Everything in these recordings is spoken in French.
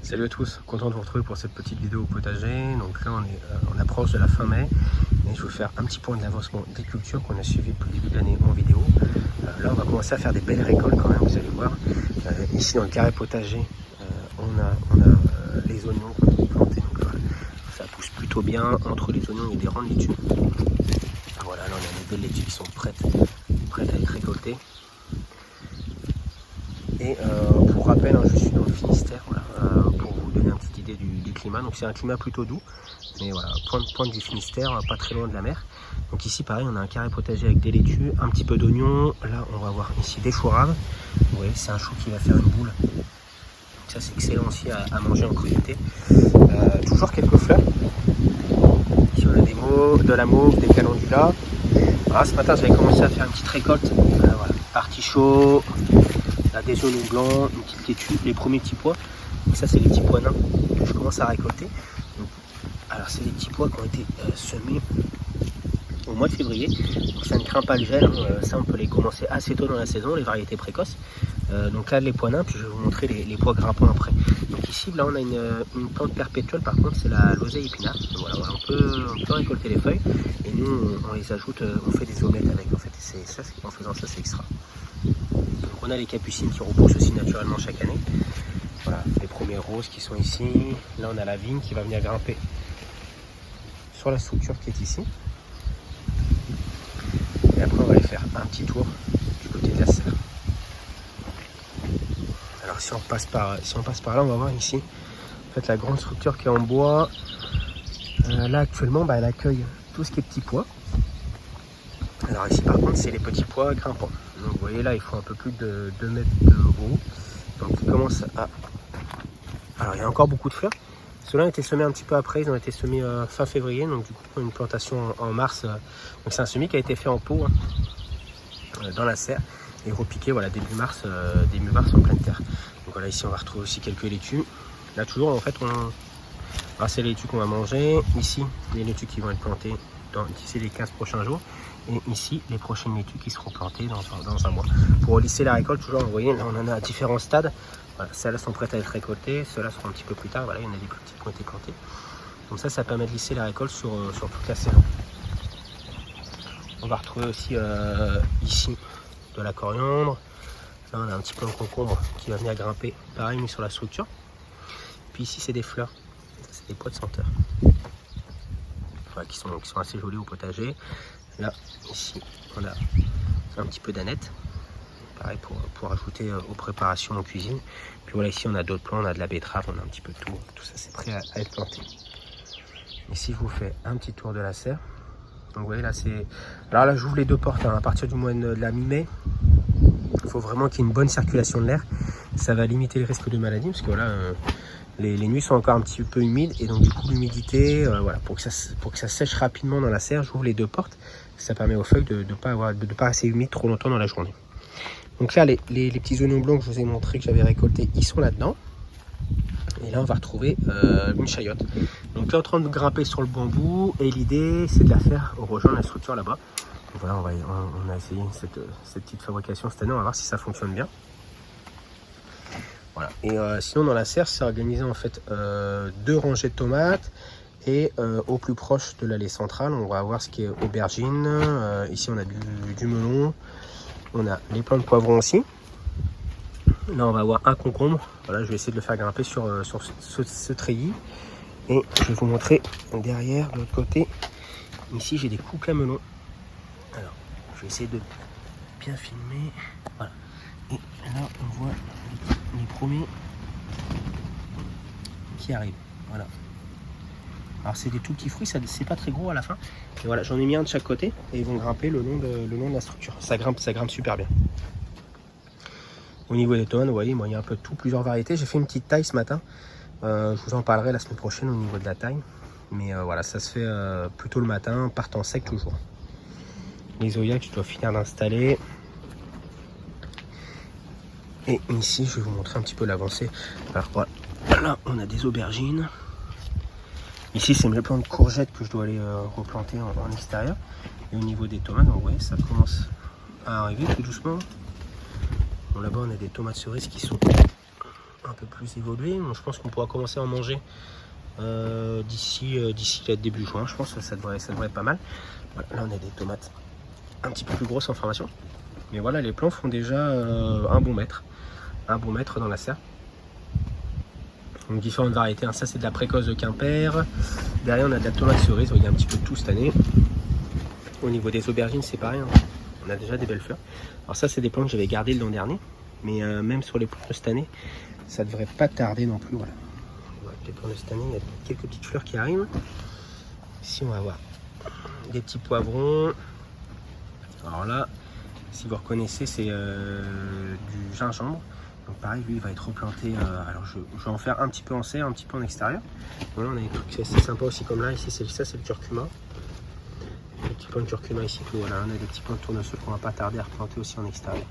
Salut à tous, content de vous retrouver pour cette petite vidéo au potager. Donc là on approche de la fin mai et je vais vous faire un petit point de l'avancement des cultures qu'on a suivi depuis le début de l'année en vidéo. Là on va commencer à faire des belles récoltes quand même, vous allez voir. Ici dans le carré potager, on a les oignons qu'on a plantés. Donc voilà, ça pousse plutôt bien. Entre les oignons il y a des rangs de laitue. Voilà, là on a des belles laitues qui sont prêtes à être récoltées. Et pour rappel, je suis dans le Finistère, voilà, pour vous donner une petite idée du climat. Donc c'est un climat plutôt doux, mais voilà, pointe du Finistère, pas très loin de la mer. Donc ici pareil, on a un carré potager avec des laitues, un petit peu d'oignons. Là on va voir ici des foie raves. Vous voyez, c'est un chou qui va faire une boule. Donc ça c'est excellent aussi à manger en crudité. Toujours quelques fleurs. Ici on a de la mauve, des calendulas. Voilà, ce matin j'avais commencé à faire une petite récolte. Voilà, artichaut. Là, des oignons blancs, une petite laitue, les premiers petits pois. Donc ça c'est les petits pois nains que je commence à récolter. Donc, alors c'est les petits pois qui ont été semés au mois de février. Donc ça ne craint pas le gel, ça on peut les commencer assez tôt dans la saison, les variétés précoces. Donc là les pois nains, puis je vais vous montrer les pois grimpants après. Donc ici là on a une plante perpétuelle, par contre c'est la l'oseille épinard. Donc voilà, on peut récolter les feuilles et nous on les ajoute, on fait des omelettes avec en fait. Et ça, en faisant ça c'est extra. Donc on a les capucines qui repoussent aussi naturellement chaque année. Voilà, les premiers roses qui sont ici. Là on a la vigne qui va venir grimper sur la structure qui est ici. Et après on va aller faire un petit tour du côté de la serre. Alors si on passe par là, on va voir ici en fait la grande structure qui est en bois. Là actuellement elle accueille tout ce qui est petits pois. Alors ici par contre c'est les petits pois grimpants. Donc vous voyez là il faut un peu plus de 2 mètres de haut. Donc ils commencent à... Alors il y a encore beaucoup de fleurs. Ceux-là ont été semés un petit peu après, ils ont été semés fin février. Donc du coup une plantation en mars. Donc c'est un semis qui a été fait en pot dans la serre et repiqué voilà, début mars en pleine terre. Donc voilà, ici on va retrouver aussi quelques laitues. Là toujours en fait alors, c'est les laitues qu'on va manger. Ici les laitues qui vont être plantées d'ici les 15 prochains jours. Et ici, les prochaines laitues qui seront plantées dans un mois. Pour lisser la récolte, toujours, vous voyez, là on en a à différents stades. Voilà, celles-là sont prêtes à être récoltées, ceux-là seront un petit peu plus tard. Voilà, il y en a des plus petites qui ont été plantées. Comme ça permet de lisser la récolte sur toute la saison. On va retrouver aussi ici de la coriandre. Là, on a un petit peu de concombre qui va venir grimper, pareil, mis sur la structure. Puis ici, c'est des fleurs. C'est des pois de senteur. Voilà, qui sont assez jolis au potager. Là, ici, on a un petit peu d'aneth, pareil pour ajouter aux préparations en cuisine. Puis voilà, ici on a d'autres plants, on a de la betterave, on a un petit peu de tout ça c'est prêt à être planté. Ici je vous fais un petit tour de la serre. Donc vous voyez là c'est... Alors là j'ouvre les deux portes, à partir du mois de la mi-mai, il faut vraiment qu'il y ait une bonne circulation de l'air. Ça va limiter le risque de maladie, parce que voilà, les nuits sont encore un petit peu humides, et donc du coup l'humidité, voilà, pour que ça sèche rapidement dans la serre, j'ouvre les deux portes. Ça permet aux feuilles de ne pas rester humide trop longtemps dans la journée. Donc là, les petits oignons blancs que je vous ai montré que j'avais récoltés, ils sont là-dedans. Et là, on va retrouver une chayotte. Donc là, en train de grimper sur le bambou. Et l'idée, c'est de la faire rejoindre la structure là-bas. Voilà, on a essayé cette petite fabrication cette année. On va voir si ça fonctionne bien. Voilà. Et sinon, dans la serre, c'est organisé en fait 2 rangées de tomates. Et au plus proche de l'allée centrale, on va avoir ce qui est aubergine. Ici, on a du melon. On a les plants de poivrons aussi. Là, on va avoir un concombre. Voilà, je vais essayer de le faire grimper sur ce treillis. Et je vais vous montrer derrière, de l'autre côté. Ici, j'ai des coucles à melon. Alors, je vais essayer de bien filmer. Voilà. Et là, on voit les premiers qui arrivent. Voilà. Alors c'est des tout petits fruits, c'est pas très gros à la fin. Et voilà, j'en ai mis un de chaque côté et ils vont grimper le long de la structure. Ça grimpe super bien. Au niveau des tomates, vous voyez, moi il y a un peu de tout, plusieurs variétés. J'ai fait une petite taille ce matin. Je vous en parlerai la semaine prochaine au niveau de la taille. Mais voilà, ça se fait plutôt le matin, partant sec toujours. Les zoïacs, je dois finir d'installer. Et ici, je vais vous montrer un petit peu l'avancée. Alors voilà, là on a des aubergines. Ici, c'est mes plants de courgettes que je dois aller replanter en extérieur. Et au niveau des tomates, donc, vous voyez, ça commence à arriver tout doucement. Bon, là-bas, on a des tomates cerises qui sont un peu plus évolué. Donc, je pense qu'on pourra commencer à en manger d'ici début juin. Je pense que ça devrait être pas mal. Voilà, là, on a des tomates un petit peu plus grosses en formation. Mais voilà, les plants font déjà un bon mètre dans la serre. Donc différentes variétés, hein. Ça c'est de la précoce de Quimper. Derrière on a de la tomate cerise, il y a un petit peu de tout cette année. Au niveau des aubergines c'est pareil, hein. On a déjà des belles fleurs. Alors ça c'est des plants que j'avais gardés l'an dernier, mais même sur les plants de cette année, ça devrait pas tarder non plus. Voilà. Les plants de cette année, il y a quelques petites fleurs qui arrivent. Ici on va voir des petits poivrons. Alors là, si vous reconnaissez, c'est du gingembre. Donc pareil, lui il va être replanté. Alors je vais en faire un petit peu en serre, un petit peu en extérieur. Voilà, on a des trucs assez sympas aussi comme là. Ici ça c'est le curcuma. Des petits plants de curcuma ici. Puis voilà, on a des petits plants de tournesol qu'on va pas tarder à replanter aussi en extérieur.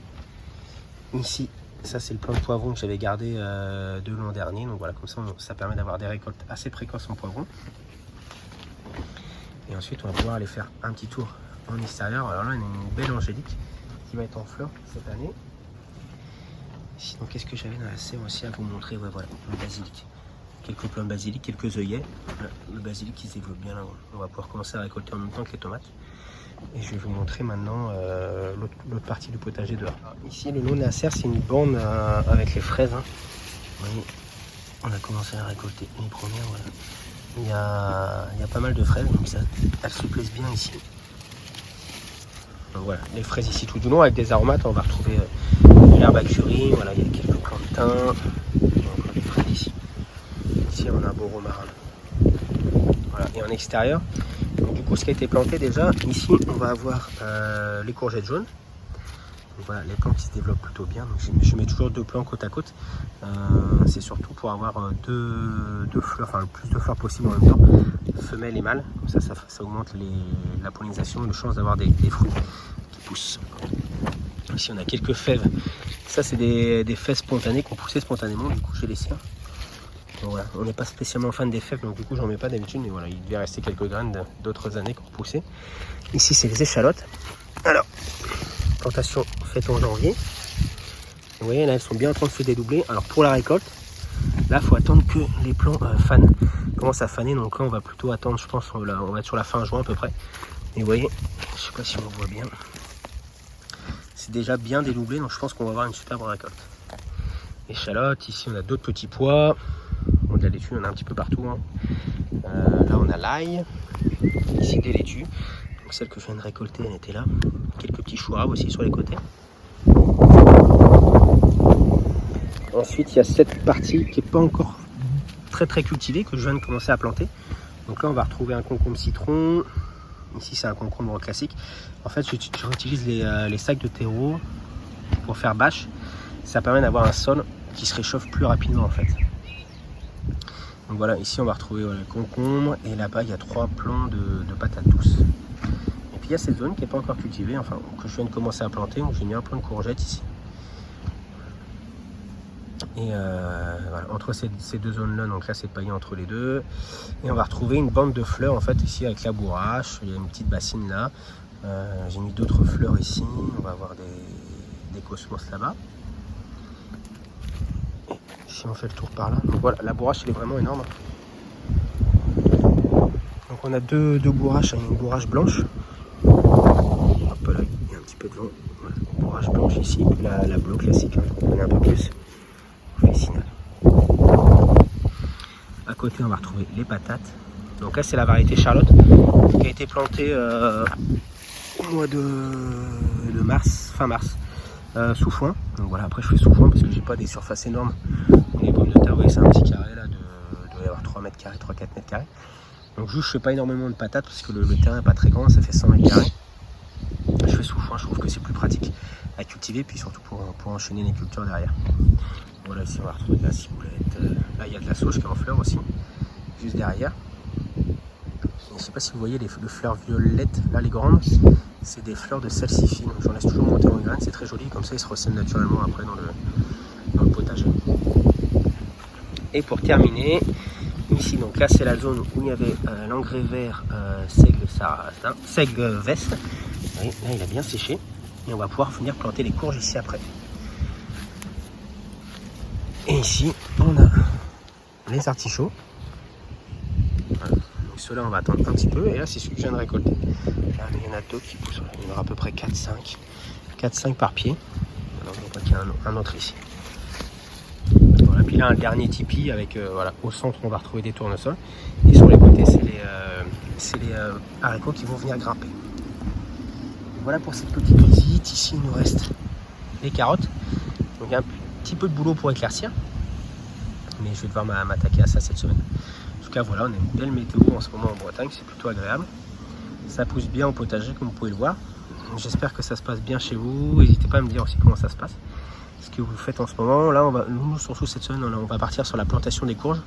Ici, ça c'est le plant de poivron que j'avais gardé de l'an dernier. Donc voilà, comme ça permet d'avoir des récoltes assez précoces en poivron. Et ensuite on va pouvoir aller faire un petit tour en extérieur. Alors là on a une belle angélique qui va être en fleurs cette année. Sinon, qu'est-ce que j'avais dans la serre aussi à vous montrer? Ouais, voilà, le basilic. Quelques plants de basilic, quelques œillets. Voilà, le basilic qui se développe bien là. On va pouvoir commencer à récolter en même temps que les tomates. Et je vais vous montrer maintenant l'autre partie du potager dehors. Alors, ici, le long de la serre, c'est une bande avec les fraises. Hein. Vous voyez, on a commencé à récolter les premières. Voilà. Il y a pas mal de fraises, donc elles se plaisent bien ici. Donc voilà, les fraises ici tout du long avec des aromates. On va retrouver l'herbe à curry, voilà, il y a quelques plants de thym, encore des fraises ici. Ici on a un beau romarin. Voilà, et en extérieur, donc, du coup ce qui a été planté déjà, ici on va avoir les courgettes jaunes. Donc, voilà, les plants qui se développent plutôt bien. Donc, je mets toujours 2 plants côte à côte. C'est surtout pour avoir deux fleurs, enfin le plus de fleurs possible en même temps, femelles et mâles. Comme ça augmente la pollinisation, les chances d'avoir des fruits qui poussent. Ici on a quelques fèves. Ça c'est des fèves spontanées qui ont poussé spontanément, du coup j'ai laissé. Donc voilà, on n'est pas spécialement fan des fèves, donc du coup j'en mets pas d'habitude, mais voilà, il devait rester quelques graines d'autres années qui ont poussé. Ici c'est les échalotes. Alors, plantation faite en janvier. Vous voyez là elles sont bien en train de se dédoubler. Alors pour la récolte, là il faut attendre que les plants fanent, commencent à faner, donc là on va plutôt attendre, je pense, on va être sur la fin juin à peu près. Et vous voyez, je sais pas si on voit bien. C'est déjà bien dédoublé, donc je pense qu'on va avoir une superbe récolte. Échalotes, ici on a d'autres petits pois. On a de la laitue, on en a un petit peu partout. Hein. Là on a l'ail. Ici des laitues. Donc celle que je viens de récolter, elle était là. Quelques petits choux arabes aussi sur les côtés. Ensuite il y a cette partie qui n'est pas encore très cultivée, que je viens de commencer à planter. Donc là on va retrouver un concombre citron. Ici c'est un concombre classique. En fait je réutilise les sacs de terreau pour faire bâche. Ça permet d'avoir un sol qui se réchauffe plus rapidement en fait. Donc voilà, ici on va retrouver le concombre et là-bas il y a 3 plants de patates douces. Et puis il y a cette zone qui n'est pas encore cultivée, enfin que je viens de commencer à planter, donc j'ai mis un plant de courgettes ici. Et voilà, entre ces 2 zones-là, donc là c'est paillé entre les deux. Et on va retrouver une bande de fleurs en fait ici avec la bourrache. Il y a une petite bassine là. J'ai mis d'autres fleurs ici. On va avoir des cosmos là-bas. Si on fait le tour par là. Donc voilà, la bourrache elle est vraiment énorme. Donc on a deux bourraches, une bourrache blanche. Hop là, il y a un petit peu de vent. Voilà, bourrache blanche ici, la bleue classique, hein, on connaît un peu plus. Officinale. À côté on va retrouver les patates. Donc là c'est la variété Charlotte qui a été plantée au mois de mars, fin mars. Sous foin, donc voilà, après je fais sous foin parce que j'ai pas des surfaces énormes. Les pommes de terre, vous voyez, c'est un petit carré là, il doit y avoir 3 mètres carrés, 3-4 mètres carrés. Donc juste je fais pas énormément de patates parce que le terrain n'est pas très grand, ça fait 100 mètres carrés. Je fais sous foin, je trouve que c'est plus pratique à cultiver, puis surtout pour enchaîner les cultures derrière. Voilà, ici on va retrouver de la ciboulette, là il y a de la sauge qui est en fleurs aussi, juste derrière. Et je sais pas si vous voyez les fleurs violettes, là les grandes, c'est des fleurs de salsifis, donc j'en laisse toujours monter en graines, c'est très joli, comme ça ils se ressèment naturellement après dans le potager. Et pour terminer, ici donc là c'est la zone où il y avait l'engrais vert seigle veste. Vous voyez, là il a bien séché et on va pouvoir venir planter les courges ici après. Et ici, on a les artichauts. Voilà. Donc ceux-là, on va attendre un petit peu. Et là, c'est celui que je viens de récolter. Là, il y en a deux qui poussent. Il y en aura à peu près 4-5. 4-5 par pied. Alors, on voit qu'il y a un autre ici. Voilà. Puis là, un dernier tipi avec, voilà, au centre, on va retrouver des tournesols. Et sur les côtés, c'est les haricots qui vont venir grimper. Voilà pour cette petite visite. Ici, il nous reste les carottes. Donc, il y a un petit peu de boulot pour éclaircir. Mais je vais devoir m'attaquer à ça cette semaine. En tout cas, voilà, on a une belle météo en ce moment en Bretagne. C'est plutôt agréable. Ça pousse bien au potager, comme vous pouvez le voir. J'espère que ça se passe bien chez vous. N'hésitez pas à me dire aussi comment ça se passe. Ce que vous faites en ce moment. Là, nous, surtout cette semaine, on va partir sur la plantation des courges.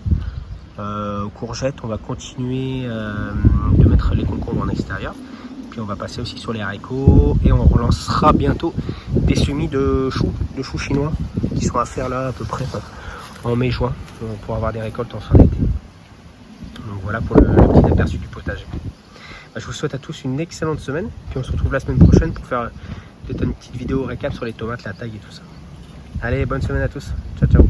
Courgettes, on va continuer de mettre les concombres en extérieur. Puis on va passer aussi sur les haricots et on relancera bientôt des semis de choux chinois qui sont à faire là à peu près en mai-juin pour avoir des récoltes en fin d'été. Donc voilà pour le petit aperçu du potager. Je vous souhaite à tous une excellente semaine, puis on se retrouve la semaine prochaine pour faire peut-être une petite vidéo récap sur les tomates, la taille et tout ça. Allez, bonne semaine à tous, ciao ciao.